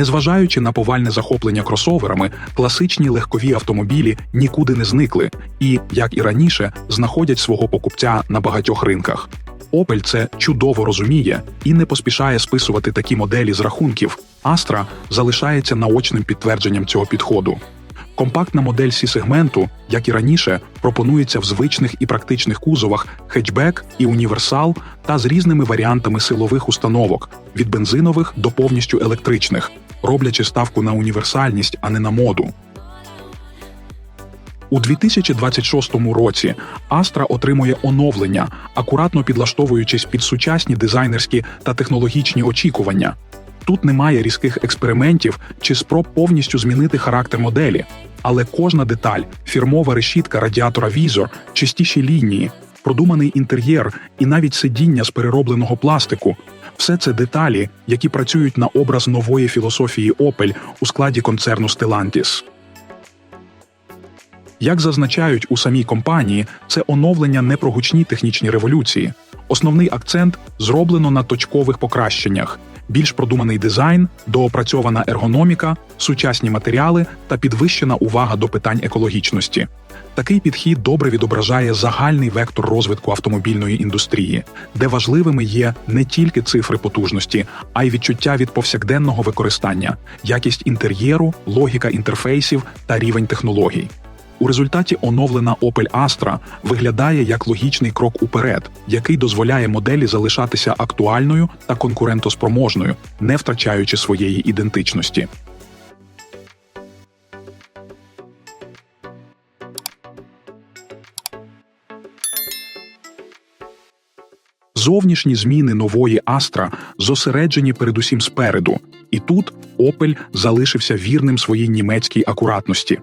Незважаючи на повальне захоплення кросоверами, класичні легкові автомобілі нікуди не зникли і, як і раніше, знаходять свого покупця на багатьох ринках. Opel це чудово розуміє і не поспішає списувати такі моделі з рахунків. Astra залишається наочним підтвердженням цього підходу. Компактна модель C-сегменту, як і раніше, пропонується в звичних і практичних кузовах хетчбек і універсал та з різними варіантами силових установок – від бензинових до повністю електричних, роблячи ставку на універсальність, а не на моду. У 2026 році Astra отримує оновлення, акуратно підлаштовуючись під сучасні дизайнерські та технологічні очікування. Тут немає різких експериментів чи спроб повністю змінити характер моделі, але кожна деталь – фірмова решітка радіатора візор, чистіші лінії, продуманий інтер'єр і навіть сидіння з переробленого пластику – все це деталі, які працюють на образ нової філософії Opel у складі концерну Stellantis. Як зазначають у самій компанії, це оновлення не про гучні технічні революції. Основний акцент зроблено на точкових покращеннях – більш продуманий дизайн, доопрацьована ергономіка, сучасні матеріали та підвищена увага до питань екологічності. Такий підхід добре відображає загальний вектор розвитку автомобільної індустрії, де важливими є не тільки цифри потужності, а й відчуття від повсякденного використання, якість інтер'єру, логіка інтерфейсів та рівень технологій. У результаті оновлена Opel Astra виглядає як логічний крок уперед, який дозволяє моделі залишатися актуальною та конкурентоспроможною, не втрачаючи своєї ідентичності. Зовнішні зміни нової Astra зосереджені передусім спереду, і тут Opel залишився вірним своїй німецькій акуратності.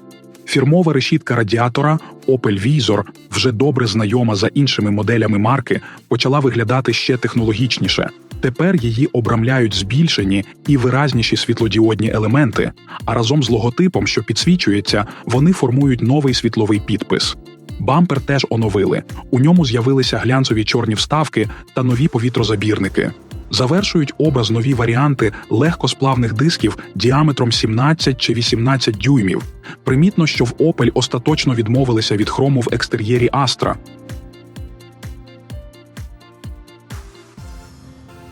Фірмова решітка радіатора Opel Vizor, вже добре знайома за іншими моделями марки, почала виглядати ще технологічніше. Тепер її обрамляють збільшені і виразніші світлодіодні елементи, а разом з логотипом, що підсвічується, вони формують новий світловий підпис. Бампер теж оновили. У ньому з'явилися глянцеві чорні вставки та нові повітрозабірники. Завершують образ нові варіанти легкосплавних дисків діаметром 17 чи 18 дюймів. Примітно, що в Opel остаточно відмовилися від хрому в екстер'єрі Astra.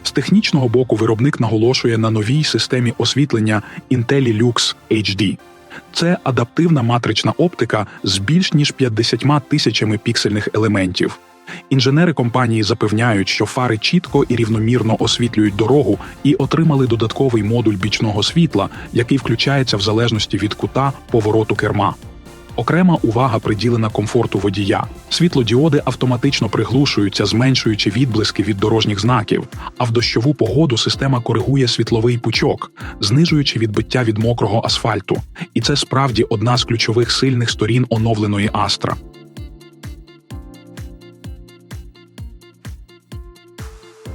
З технічного боку виробник наголошує на новій системі освітлення IntelliLux HD. Це адаптивна матрична оптика з більш ніж 50 тисячами піксельних елементів. Інженери компанії запевняють, що фари чітко і рівномірно освітлюють дорогу і отримали додатковий модуль бічного світла, який включається в залежності від кута повороту керма. Окрема увага приділена комфорту водія. Світлодіоди автоматично приглушуються, зменшуючи відблиски від дорожніх знаків, а в дощову погоду система коригує світловий пучок, знижуючи відбиття від мокрого асфальту. І це справді одна з ключових сильних сторін оновленої Astra.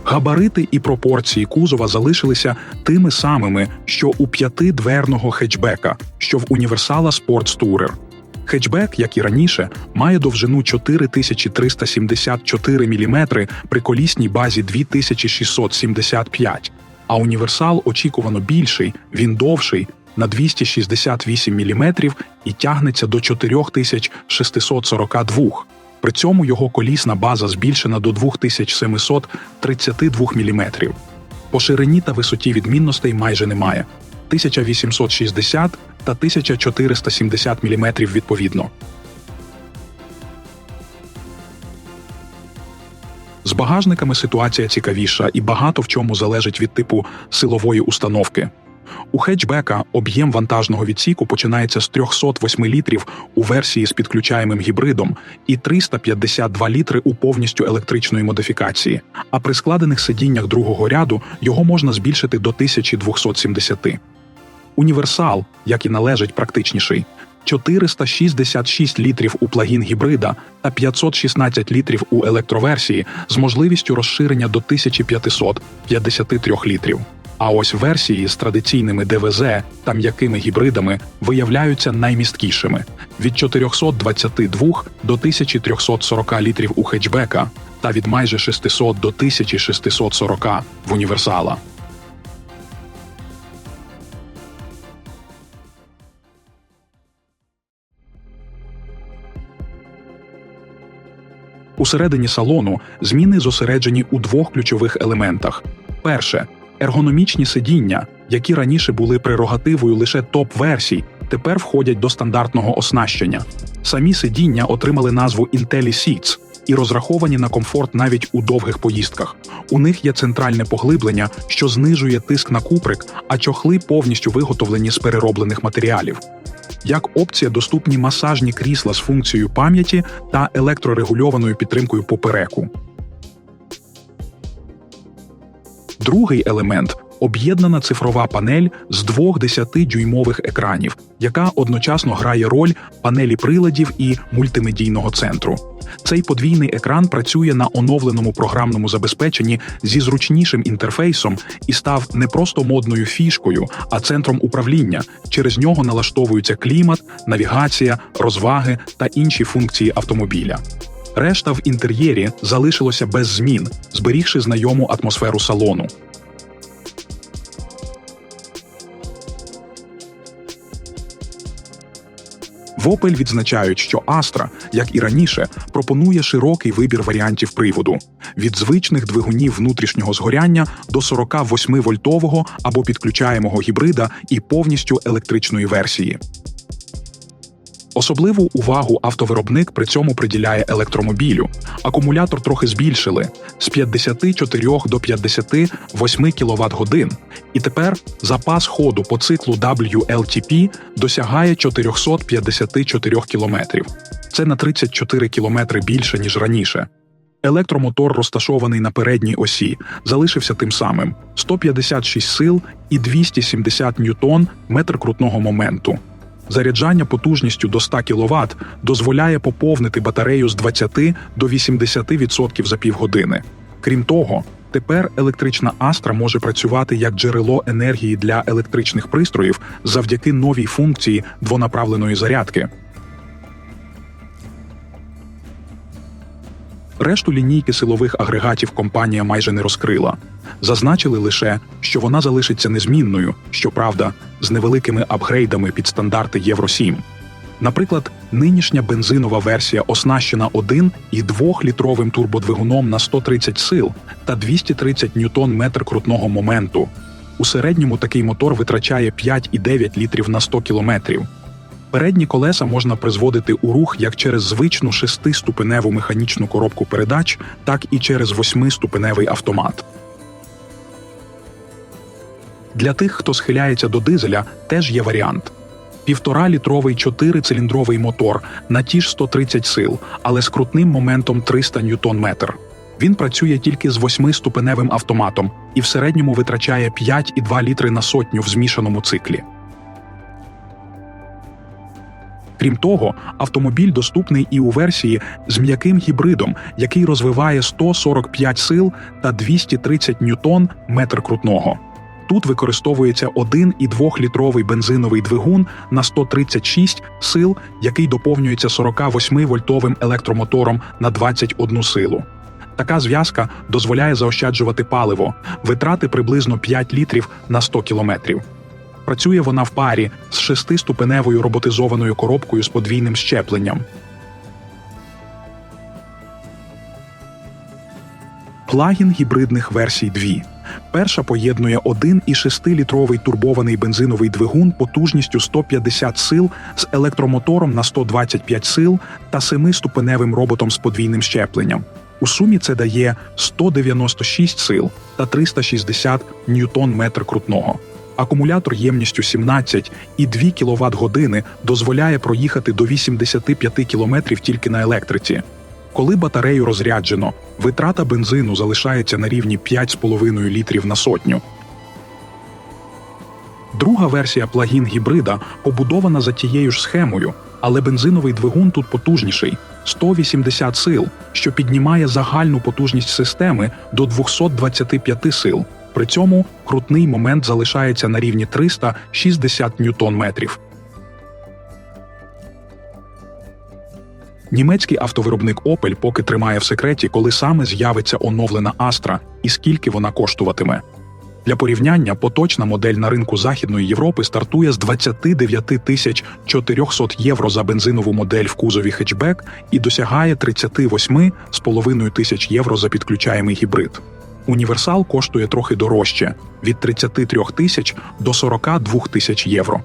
Габарити і пропорції кузова залишилися тими самими, що у 5-дверного хетчбека, що в універсала Sports Tourer. Хетчбек, як і раніше, має довжину 4374 мм при колісній базі 2675, а універсал очікувано більший, він довший, на 268 мм і тягнеться до 4642. При цьому його колісна база збільшена до 2732 мм. По ширині та висоті відмінностей майже немає – 1860 та 1470 мм відповідно. З багажниками ситуація цікавіша і багато в чому залежить від типу силової установки. У хетчбека об'єм вантажного відсіку починається з 308 літрів у версії з підключаємим гібридом і 352 літри у повністю електричної модифікації, а при складених сидіннях другого ряду його можна збільшити до 1270. Універсал, як і належить, практичніший – 466 літрів у плагін-гібрида та 516 літрів у електроверсії з можливістю розширення до 1553 літрів. А ось версії з традиційними ДВЗ та м'якими гібридами виявляються наймісткішими – від 422 до 1340 літрів у хетчбека та від майже 600 до 1640 в універсала. Усередині салону зміни зосереджені у двох ключових елементах. Перше – ергономічні сидіння, які раніше були прерогативою лише топ-версій, тепер входять до стандартного оснащення. Самі сидіння отримали назву IntelliSeats і розраховані на комфорт навіть у довгих поїздках. У них є центральне поглиблення, що знижує тиск на куприк, а чохли повністю виготовлені з перероблених матеріалів. Як опція доступні масажні крісла з функцією пам'яті та електрорегульованою підтримкою попереку. Другий елемент – об'єднана цифрова панель з двох 10-дюймових екранів, яка одночасно грає роль панелі приладів і мультимедійного центру. Цей подвійний екран працює на оновленому програмному забезпеченні зі зручнішим інтерфейсом і став не просто модною фішкою, а центром управління. Через нього налаштовуються клімат, навігація, розваги та інші функції автомобіля. Решта в інтер'єрі залишилося без змін, зберігши знайому атмосферу салону. В Opel відзначають, що Astra, як і раніше, пропонує широкий вибір варіантів приводу – від звичних двигунів внутрішнього згоряння до 48-вольтового або підключаємого гібрида і повністю електричної версії. Особливу увагу автовиробник при цьому приділяє електромобілю. Акумулятор трохи збільшили – з 54 до 58 кВт-годин. І тепер запас ходу по циклу WLTP досягає 454 км. Це на 34 км більше, ніж раніше. Електромотор, розташований на передній осі, залишився тим самим – 156 сил і 270 ньютон метр крутного моменту. Заряджання потужністю до 100 кВт дозволяє поповнити батарею з 20 до 80% за півгодини. Крім того, тепер електрична Astra може працювати як джерело енергії для електричних пристроїв завдяки новій функції двонаправленої зарядки. Решту лінійки силових агрегатів компанія майже не розкрила. Зазначили лише, що вона залишиться незмінною, щоправда, з невеликими апгрейдами під стандарти Євро-7. Наприклад, нинішня бензинова версія оснащена 1- і 2-літровим турбодвигуном на 130 сил та 230 ньютон-метр крутного моменту. У середньому такий мотор витрачає 5,9 літрів на 100 кілометрів. Передні колеса можна призводити у рух як через звичну 6-ступеневу механічну коробку передач, так і через 8-ступеневий автомат. Для тих, хто схиляється до дизеля, теж є варіант. 1,5-літровий 4-циліндровий мотор на ті ж 130 сил, але з крутним моментом 300 ньютон-метр. Він працює тільки з 8-ступеневим автоматом і в середньому витрачає 5,2 літри на сотню в змішаному циклі. Крім того, автомобіль доступний і у версії з м'яким гібридом, який розвиває 145 сил та 230 ньютон метр крутного. Тут використовується 1- і 2-літровий бензиновий двигун на 136 сил, який доповнюється 48-вольтовим електромотором на 21 силу. Така зв'язка дозволяє заощаджувати паливо, витрати приблизно 5 літрів на 100 кілометрів. Працює вона в парі з 6-ступеневою роботизованою коробкою з подвійним щепленням. Плагін гібридних версій 2. Перша поєднує 1- і 6-літровий турбований бензиновий двигун потужністю 150 сил з електромотором на 125 сил та 7-ступеневим роботом з подвійним щепленням. У сумі це дає 196 сил та 360 ньютон-метр крутного. Акумулятор ємністю 17,2 кВт-години дозволяє проїхати до 85 км тільки на електриці. Коли батарею розряджено, витрата бензину залишається на рівні 5,5 літрів на сотню. Друга версія плагін-гібрида побудована за тією ж схемою, але бензиновий двигун тут потужніший – 180 сил, що піднімає загальну потужність системи до 225 сил. При цьому крутний момент залишається на рівні 360 ньютон-метрів. Німецький автовиробник Opel поки тримає в секреті, коли саме з'явиться оновлена Astra і скільки вона коштуватиме. Для порівняння, поточна модель на ринку Західної Європи стартує з 29 400 євро за бензинову модель в кузові хетчбек і досягає 38,5 тисяч євро за підключаємий гібрид. Універсал коштує трохи дорожче – від 33 тисяч до 42 тисяч євро.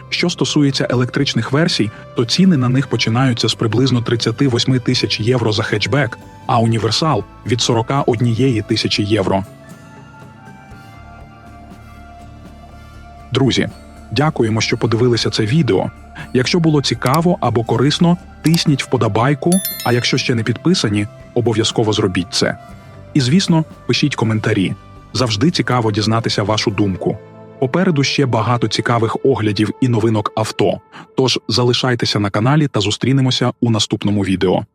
Що стосується електричних версій, то ціни на них починаються з приблизно 38 тисяч євро за хетчбек, а універсал – від 41 тисячі євро. Друзі, дякуємо, що подивилися це відео. Якщо було цікаво або корисно, тисніть вподобайку, а якщо ще не підписані, обов'язково зробіть це. І, звісно, пишіть коментарі. Завжди цікаво дізнатися вашу думку. Попереду ще багато цікавих оглядів і новинок авто, тож залишайтеся на каналі та зустрінемося у наступному відео.